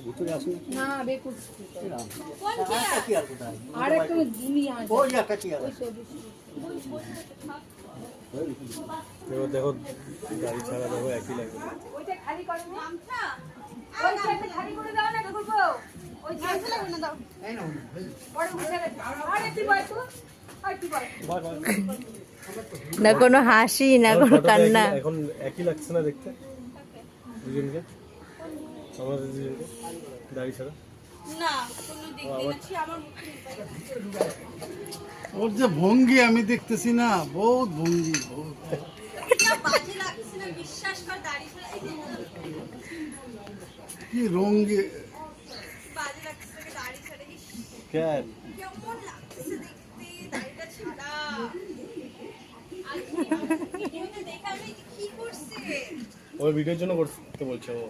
ভিতরে আসুন না বেকুব কি আর কোথায় আর একটু জুমি আছে ওই একটা কি আর দেখো গাড়ি ছাড়া দেখো একই লাগে। ওইটা খালি করো গামছা ওই সাইডে খালি করে দাও না কাকুর বউ ওই গামছা লাগবে না দাও এই নাও পরে উঠে গেছে আরে তুই বল তো আর তুই বল না কোনো হাসি না কোনো কান্না। এখন একই লাগছে না দেখতে দুজনকে, আমাদের দুজনকে দাড়ি ছাড়া না কোনো দিক দেখছি আমার মুখে ওর যে ভঙ্গি আমি দেখতেছি না, বহুত ভঙ্গি, বহুত বাজে লাগছে না, বিশ্বাস কর দাড়ি ছাড়া কি রঙ্গি বাজে লাগছে দাড়ি ছাড়া কেন কেমন লাগছে দেখতে দাড়িটা ছাড়া। আর ভিডিওতে দেখা আমি কি করছে ওর ভিডিওর জন্য করতে বলছে ও।